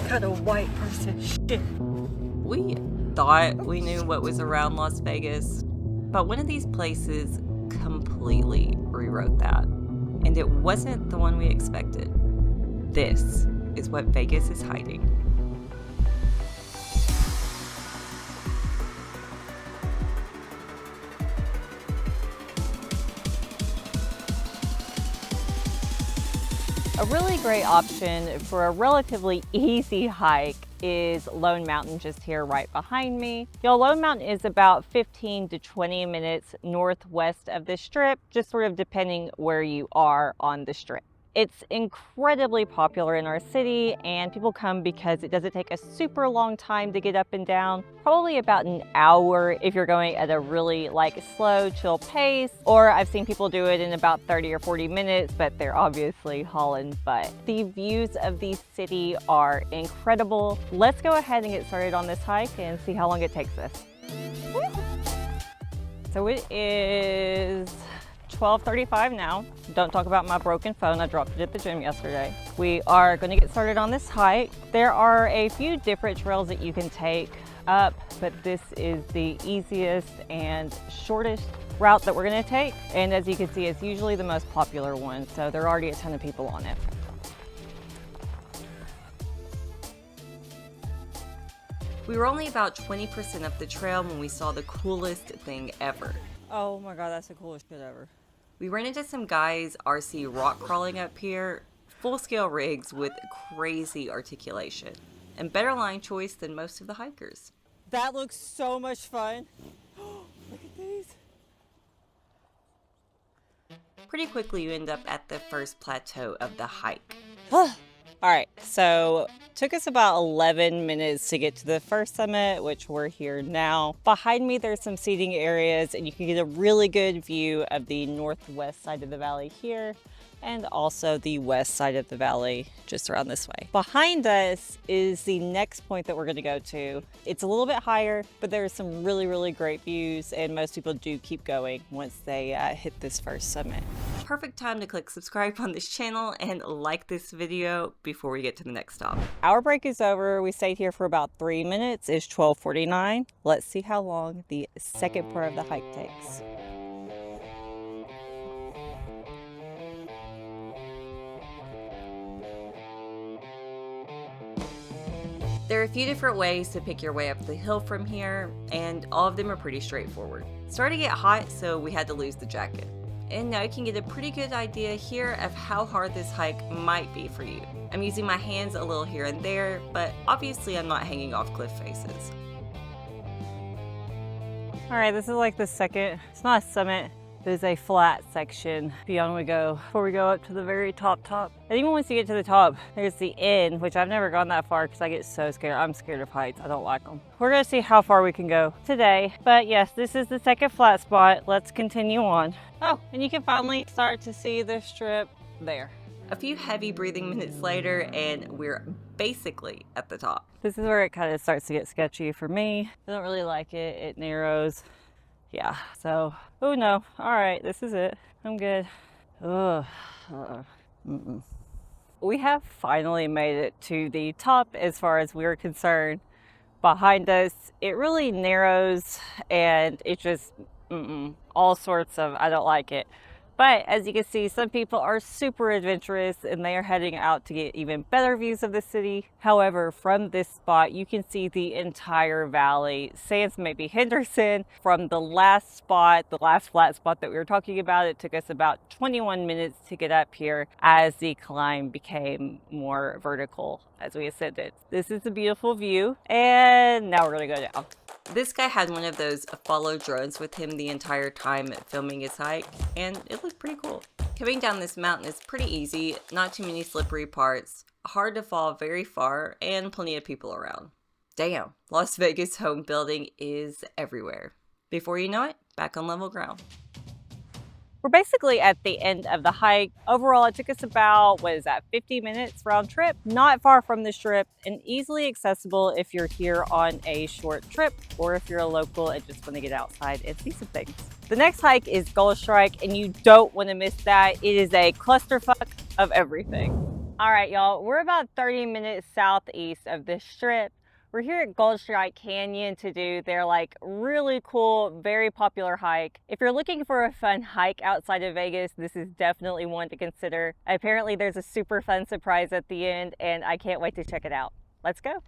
kind of white person shit. We thought we knew what was around Las Vegas, but one of these places completely rewrote that. And it wasn't the one we expected. This is what Vegas is hiding. A really great option for a relatively easy hike is Lone Mountain, just here right behind me. Lone Mountain is about 15 to 20 minutes northwest of the Strip, just sort of depending where you are on the Strip. It's incredibly popular in our city, and people come because it doesn't take a super long time to get up and down. Probably about an hour if you're going at a really slow, chill pace, or I've seen people do it in about 30 or 40 minutes, but they're obviously hauling butt. The views of the city are incredible. Let's go ahead and get started on this hike and see how long it takes us. So it is 12:35 now. Don't talk about my broken phone. I dropped it at the gym yesterday. We are going to get started on this hike. There are a few different trails that you can take up, but this is the easiest and shortest route that we're going to take. And as you can see, it's usually the most popular one, so there are already a ton of people on it. We were only about 20% up the trail when we saw the coolest thing ever. Oh my god, that's the coolest shit ever. We ran into some guys RC rock crawling up here, full-scale rigs with crazy articulation, and better line choice than most of the hikers. That looks so much fun. Look at these. Pretty quickly you end up at the first plateau of the hike. All right, so took us about 11 minutes to get to the first summit, which we're here now. Behind me, there's some seating areas, and you can get a really good view of the northwest side of the valley here, and also the west side of the valley just around this way. Behind us is the next point that we're going to go to. It's a little bit higher, but there's some really, really great views, and most people do keep going once they hit this first summit. Perfect time to click subscribe on this channel and like this video before we get to the next stop. Our break is over. We stayed here for about 3 minutes. It's 12:49. Let's see how long the second part of the hike takes. There are a few different ways to pick your way up the hill from here, and all of them are pretty straightforward. It started to get hot, so we had to lose the jacket. And now you can get a pretty good idea here of how hard this hike might be for you. I'm using my hands a little here and there, but obviously I'm not hanging off cliff faces. All right, this is like the second, it's not a summit, there's a flat section beyond we go before we go up to the very top. And even once you get to the top, there's the end, which I've never gone that far because I get so scared. I'm scared of heights. I don't like them. We're gonna see how far we can go today. But yes, this is the second flat spot. Let's continue on. Oh, and you can finally start to see the Strip there. A few heavy breathing minutes later, and we're basically at the top. This is where it kind of starts to get sketchy for me. I don't really like it. It narrows. Yeah, so, oh no. All right, this is it. I'm good. Ugh. We have finally made it to the top as far as we're concerned. Behind us, it really narrows, and it just, all sorts of, I don't like it. But as you can see, some people are super adventurous and they are heading out to get even better views of the city. However, from this spot, you can see the entire valley, sans maybe Henderson. From the last spot, the last flat spot that we were talking about, it took us about 21 minutes to get up here as the climb became more vertical as we ascended. This is a beautiful view, and now we're gonna go down. This guy had one of those follow drones with him the entire time filming his hike, and it looked pretty cool. Coming down this mountain is pretty easy, not too many slippery parts, hard to fall very far, and plenty of people around. Damn, Las Vegas home building is everywhere. Before you know it, back on level ground. We're basically at the end of the hike. Overall, it took us about, 50 minutes round trip. Not far from the Strip and easily accessible if you're here on a short trip or if you're a local and just want to get outside and see some things. The next hike is Gold Strike, and you don't want to miss that. It is a clusterfuck of everything. All right, y'all, we're about 30 minutes southeast of this strip. We're here at Goldstrike Canyon to do their like really cool, very popular hike. If you're looking for a fun hike outside of Vegas, this is definitely one to consider. Apparently there's a super fun surprise at the end and I can't wait to check it out. Let's go.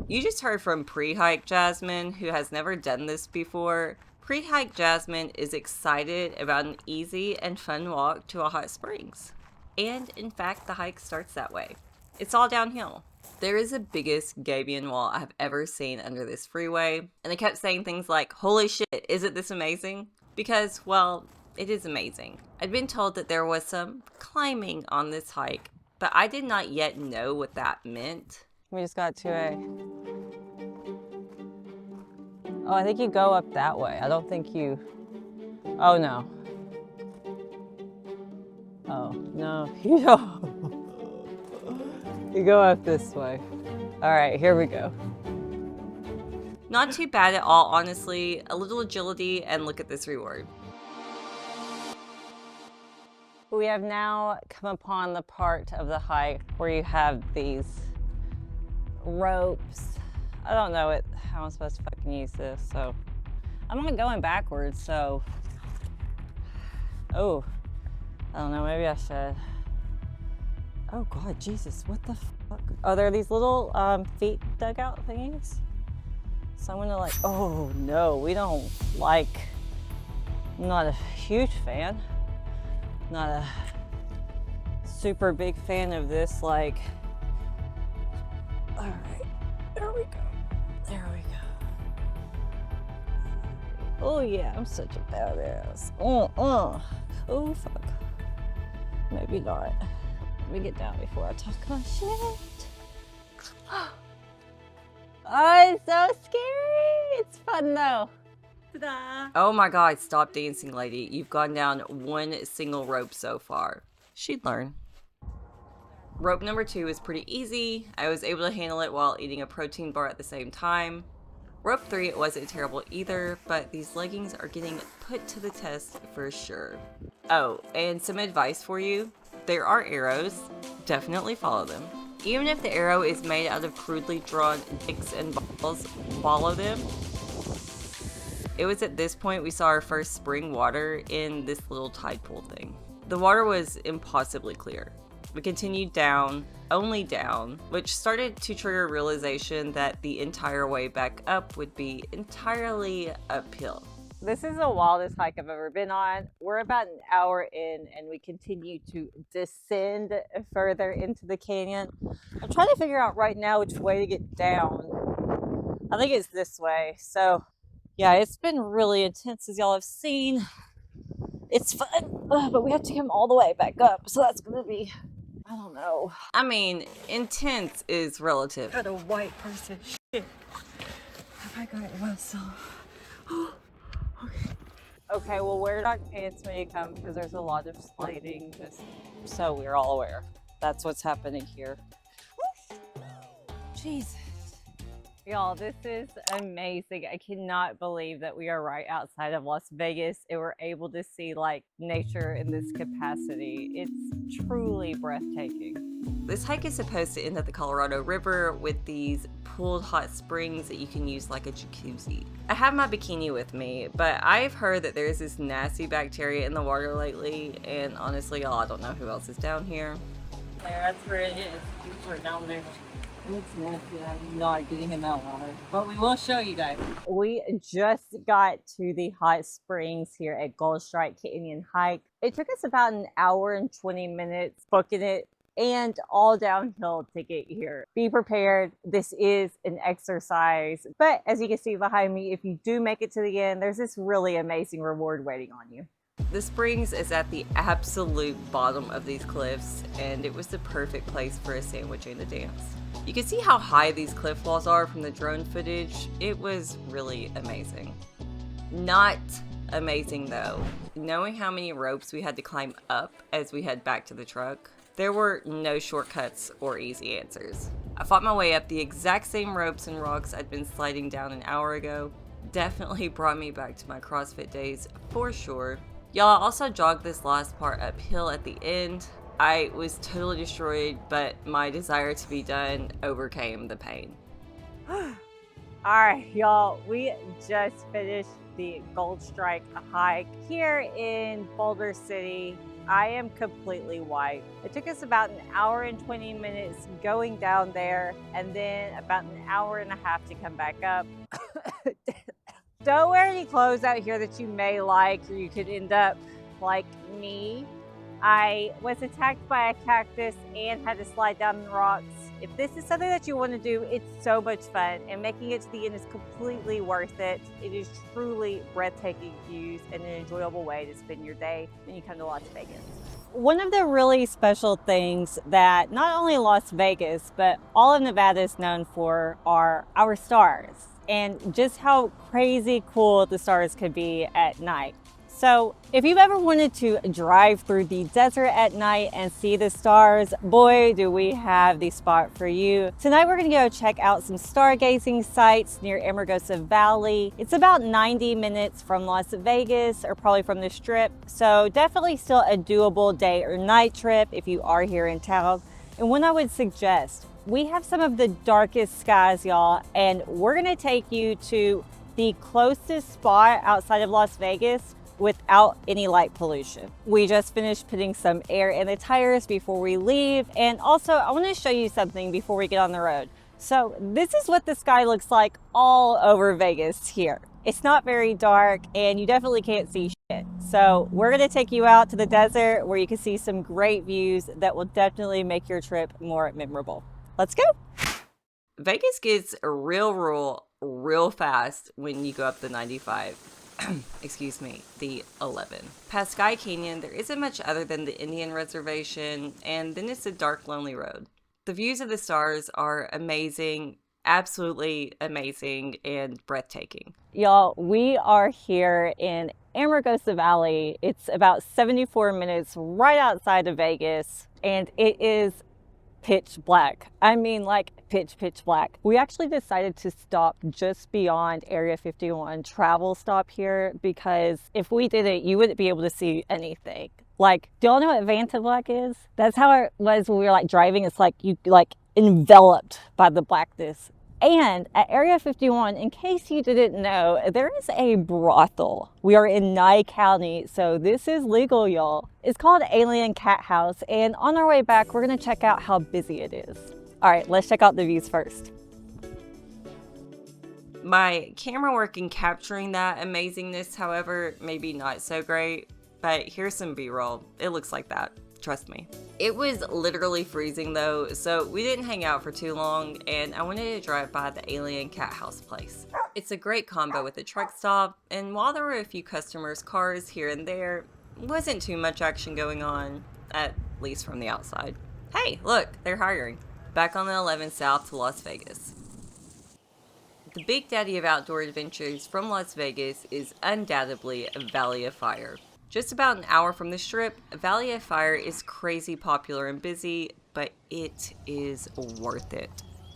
You just heard from pre-hike Jasmine, who has never done this before. Pre-hike Jasmine is excited about an easy and fun walk to a hot springs. And in fact, the hike starts that way. It's all downhill. There is the biggest gabion wall I have ever seen under this freeway, and I kept saying things like, holy shit, isn't this amazing? Because, well, it is amazing. I'd been told that there was some climbing on this hike, but I did not yet know what that meant. We just got to a... Oh, I think you go up that way. I don't think you... Oh, no. Oh, no. You don't. You go up this way. All right, here we go. Not too bad at all, honestly. A little agility, and look at this reward. We have now come upon the part of the hike where you have these ropes. I don't know how I'm supposed to fucking use this, so I'm not going backwards, so. Oh, I don't know, maybe I should. Oh God, Jesus, what the fuck? Oh, there are these little feet dugout thingies. So I'm gonna like, oh no, we don't like, I'm not a huge fan. Not a super big fan of this, like, all right, there we go. There we go. Oh yeah, I'm such a badass. Oh fuck. Maybe not. Let me get down before I talk my shit. Oh, it's so scary. It's fun though. Ta-da. Oh my god, stop dancing, lady. You've gone down one single rope so far. She'd learn. Rope number 2 is pretty easy. I was able to handle it while eating a protein bar at the same time. Rope 3 it wasn't terrible either, but these leggings are getting put to the test for sure. Oh, and some advice for you. There are arrows. Definitely follow them. Even if the arrow is made out of crudely drawn dicks and balls, follow them. It was at this point we saw our first spring water in this little tide pool thing. The water was impossibly clear. We continued down, only down, which started to trigger realization that the entire way back up would be entirely uphill. This is the wildest hike I've ever been on. We're about an hour in and we continue to descend further into the canyon. I'm trying to figure out right now which way to get down. I think it's this way. So yeah, it's been really intense as y'all have seen. It's fun, but we have to come all the way back up. So that's gonna be, I don't know. I mean, intense is relative. Got a white person. Shit. I got it myself. Okay, well, wear dark pants when you come because there's a lot of sliding, just so we're all aware. That's what's happening here. Jesus. Y'all, this is amazing. I cannot believe that we are right outside of Las Vegas and we're able to see like nature in this capacity. It's truly breathtaking. This hike is supposed to end at the Colorado River with these pooled hot springs that you can use like a jacuzzi. I have my bikini with me, but I've heard that there's this nasty bacteria in the water lately, and honestly, y'all, I don't know who else is down here. There, that's where it is. We're down there. It's nasty. I'm not getting him out water, but we will show you guys. We just got to the hot springs here at Goldstrike Canyon Hike. It took us about an hour and 20 minutes booking it and all downhill to get here. Be prepared. This is an exercise, but as you can see behind me, if you do make it to the end, there's this really amazing reward waiting on you. The springs is at the absolute bottom of these cliffs, and it was the perfect place for a sandwich and a dance. You can see how high these cliff walls are from the drone footage. It was really amazing. Not amazing though. Knowing how many ropes we had to climb up as we head back to the truck, there were no shortcuts or easy answers. I fought my way up the exact same ropes and rocks I'd been sliding down an hour ago. Definitely brought me back to my CrossFit days for sure. Y'all, I also jogged this last part uphill at the end. I was totally destroyed, but my desire to be done overcame the pain. All right, y'all, we just finished the Gold Strike hike here in Boulder City. I am completely wiped. It took us about an hour and 20 minutes going down there, and then about an hour and a half to come back up. Don't wear any clothes out here that you may like, or you could end up like me. I was attacked by a cactus and had to slide down the rocks. If this is something that you want to do, it's so much fun, and making it to the end is completely worth it. It is truly breathtaking views and an enjoyable way to spend your day when you come to Las Vegas. One of the really special things that not only Las Vegas, but all of Nevada is known for are our stars, and just how crazy cool the stars could be at night. So if you've ever wanted to drive through the desert at night and see the stars, boy, do we have the spot for you. Tonight we're gonna go check out some stargazing sites near Amargosa Valley. It's about 90 minutes from Las Vegas, or probably from the Strip. So definitely still a doable day or night trip if you are here in town. And what I would suggest, we have some of the darkest skies, y'all, and we're gonna take you to the closest spot outside of Las Vegas without any light pollution. We just finished putting some air in the tires before we leave, and also I want to show you something before we get on the road. So this is what the sky looks like all over Vegas here. It's not very dark, and you definitely can't see shit. So we're going to take you out to the desert where you can see some great views that will definitely make your trip more memorable. Let's go. Vegas gets real rural real fast when you go up the 95. Excuse me, the 11. Past Sky Canyon, there isn't much other than the Indian Reservation, and then it's a dark, lonely road. The views of the stars are amazing, absolutely amazing, and breathtaking. Y'all, we are here in Amargosa Valley. It's about 74 minutes right outside of Vegas, and it is pitch black. I mean, like pitch black. We actually decided to stop just beyond Area 51 travel stop here, because if we didn't, you wouldn't be able to see anything. Like, do y'all know what Vanta black is? That's how it was when we were like driving. It's like you like enveloped by the blackness. And at Area 51, in case you didn't know, there is a brothel. We are in Nye County, so this is legal, y'all. It's called Alien Cathouse, and on our way back, we're gonna check out how busy it is. All right, let's check out the views first. My camera work in capturing that amazingness, however, maybe not so great, but here's some B-roll. It looks like that. Trust me. It was literally freezing though, so we didn't hang out for too long, and I wanted to drive by the Alien Cathouse place. It's a great combo with the truck stop, and while there were a few customers' cars here and there, wasn't too much action going on, at least from the outside. Hey, look, they're hiring. Back on the 11 south to Las Vegas. The big daddy of outdoor adventures from Las Vegas is undoubtedly Valley of Fire. Just about an hour from the Strip, Valley of Fire is crazy popular and busy, but it is worth it.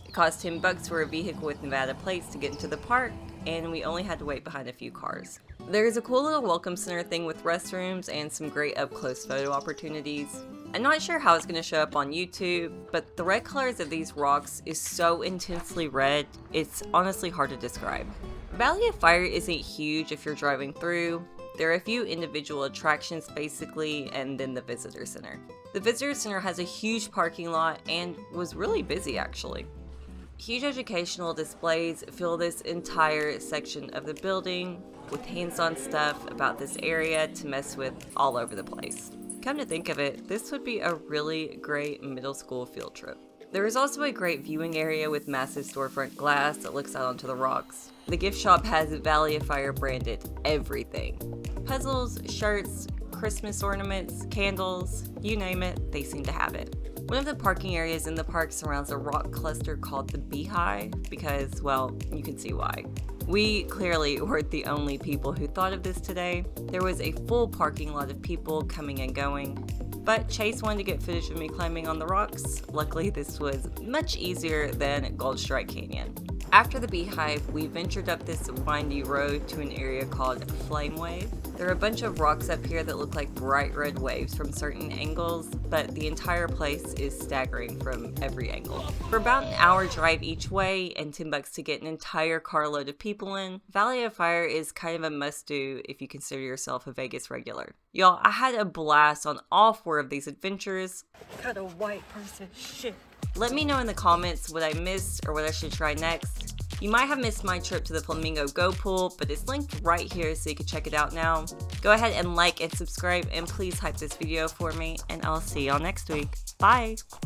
It cost $10 for a vehicle with Nevada plates to get into the park, and we only had to wait behind a few cars. There's a cool little welcome center thing with restrooms and some great up-close photo opportunities. I'm not sure how it's going to show up on YouTube, but the red colors of these rocks is so intensely red, it's honestly hard to describe. Valley of Fire isn't huge if you're driving through. There are a few individual attractions basically, and then the visitor center. The visitor center has a huge parking lot and was really busy actually. Huge educational displays fill this entire section of the building with hands-on stuff about this area to mess with all over the place. Come to think of it, this would be a really great middle school field trip. There is also a great viewing area with massive storefront glass that looks out onto the rocks. The gift shop has Valley of Fire branded everything. Puzzles, shirts, Christmas ornaments, candles, you name it, they seem to have it. One of the parking areas in the park surrounds a rock cluster called the Beehive because, well, you can see why. We clearly weren't the only people who thought of this today. There was a full parking lot of people coming and going. But Chase wanted to get footage of me climbing on the rocks. Luckily, this was much easier than Gold Strike Canyon. After the Beehive, we ventured up this windy road to an area called Flame Wave. There are a bunch of rocks up here that look like bright red waves from certain angles, but the entire place is staggering from every angle. For about an hour drive each way and $10 to get an entire carload of people in, Valley of Fire is kind of a must-do if you consider yourself a Vegas regular. Y'all, I had a blast on all 4 of these adventures. Cut a white person shit. Let me know in the comments what I missed or what I should try next. You might have missed my trip to the Flamingo Go Pool, but it's linked right here so you can check it out now. Go ahead and like and subscribe, and please hype this video for me, and I'll see y'all next week. Bye!